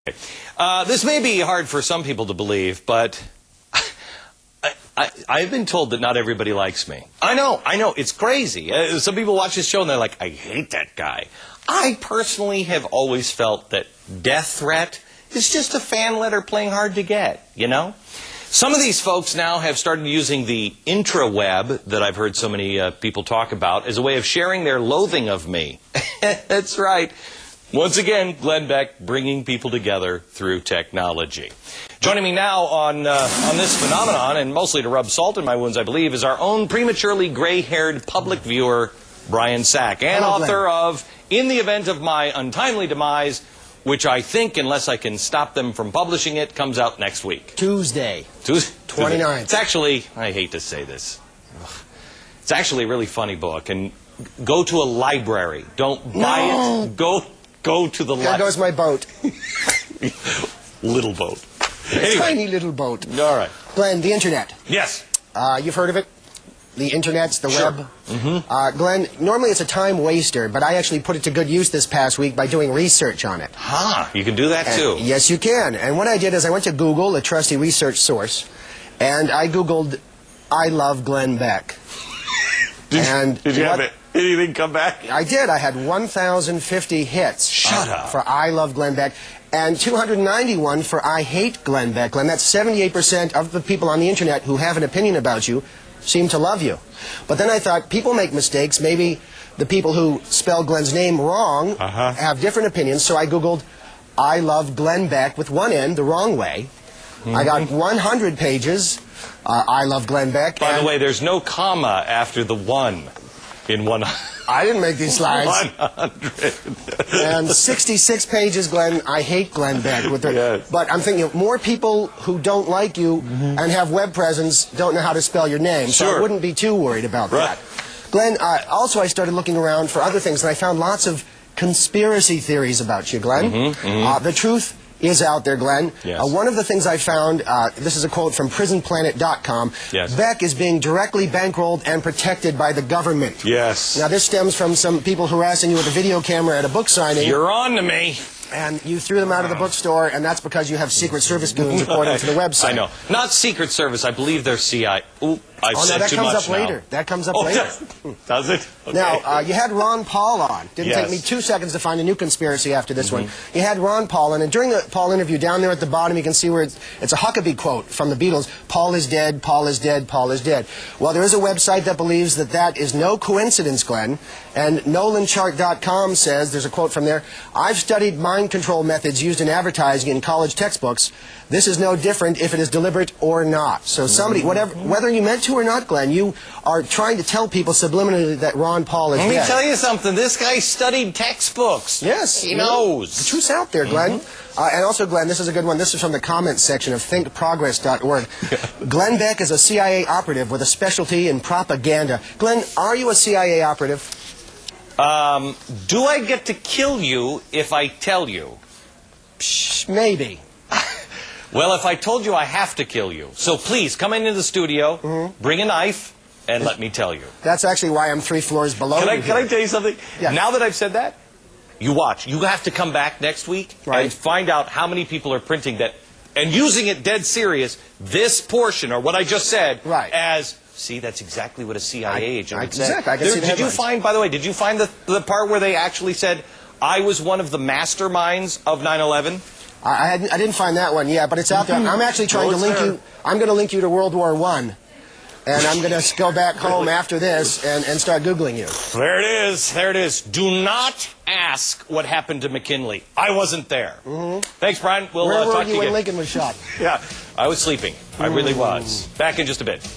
This may be hard for some people to believe, but I've been told that not everybody likes me. I know, it's crazy. Some people watch this show and they're like, I hate that guy. I personally have always felt that death threat is just a fan letter playing hard to get, you know? Some of these folks now have started using the intraweb that I've heard so many people talk about as a way of sharing their loathing of me. That's right. Once again, Glenn Beck bringing people together through technology. Joining me now on this phenomenon, and mostly to rub salt in my wounds, I believe, is our own prematurely gray-haired public viewer, Brian Sack, and author of In the Event of My Untimely Demise, which I think, unless I can stop them from publishing it, comes out next week. Tuesday. 29th. It's actually, I hate to say this, it's actually a really funny book, and go to a library. Don't buy it. Go to the library. There goes my boat. Little boat. Anyway. Tiny little boat. All right. Glenn, the internet. Yes. You've heard of it? The internet's the web. Mm-hmm. Glenn, normally it's a time waster, but I actually put it to good use this past week by doing research on it. You can do that too. Yes, you can. And what I did is I went to Google, a trusty research source, and I Googled, I love Glenn Beck. Did you have anything come back? I did. I had 1,050 hits. Shut up. For I love Glenn Beck, and 291 for I hate Glenn Beck. Glenn, that's 78% of the people on the internet who have an opinion about you seem to love you. But then I thought, people make mistakes. Maybe the people who spell Glenn's name wrong have different opinions. So I Googled, I love Glenn Beck with one N, the wrong way. I got 100 pages. I love Glenn Beck. By the way, there's no comma after the one in 100. I didn't make these slides. 100. And 66 pages, Glenn. I hate Glenn Beck. Yes. But I'm thinking more people who don't like you and have web presence don't know how to spell your name. Sure. So I wouldn't be too worried about that. Glenn, also I started looking around for other things, and I found lots of conspiracy theories about you, Glenn. The truth is out there, Glenn. Yes. One of the things I found, this is a quote from prisonplanet.com, yes. Beck is being directly bankrolled and protected by the government. Yes. Now, this stems from some people harassing you with a video camera at a book signing. You're on to me. And you threw them out of the bookstore, and that's because you have Secret Service goons, according to the website. I know. Not Secret Service. I believe they're CIA. Ooh, I've said too much now. That comes up later. That comes up later. Does it? Okay. Now, you had Ron Paul on. Didn't Yes. take me 2 seconds to find a new conspiracy after this one. You had Ron Paul, and during the Paul interview, down there at the bottom, you can see where it's a Huckabee quote from the Beatles, Paul is dead, Paul is dead, Paul is dead. Well, there is a website that believes that that is no coincidence, Glenn, and nolanchart.com says, there's a quote from there, I've studied mind control methods used in advertising in college textbooks. This is no different if it is deliberate or not. So somebody, whether you meant to or not, Glenn, you are trying to tell people subliminally that Ron Paul is dead. Let me tell you something. This guy studied textbooks. Yes. He knows. The truth's out there, Glenn. And also, Glenn, this is a good one. This is from the comments section of thinkprogress.org. Glenn Beck is a CIA operative with a specialty in propaganda. Glenn, are you a CIA operative? Do I get to kill you if I tell you? Maybe. Well, if I told you, I have to kill you. So please, come into the studio, bring a knife, and let me tell you. That's actually why I'm 3 floors below you. Can I tell you something? Yeah. Now that I've said that, you watch. You have to come back next week and find out how many people are printing that and using it dead serious, this portion, or what I just said, as, see, that's exactly what a CIA agent would say. Exactly. I can see the Did you find, by the way, did you find the part where they actually said, I was one of the masterminds of 9/11? I didn't find that one yet, but it's out there. I'm actually trying to link you. I'm going to link you to World War I, and I'm going to go back home after this and start Googling you. There it is. There it is. Do not ask what happened to McKinley. I wasn't there. Thanks, Brian. We'll Where talk were to you you again. when Lincoln was shot? Yeah, I was sleeping. I really was. Back in just a bit.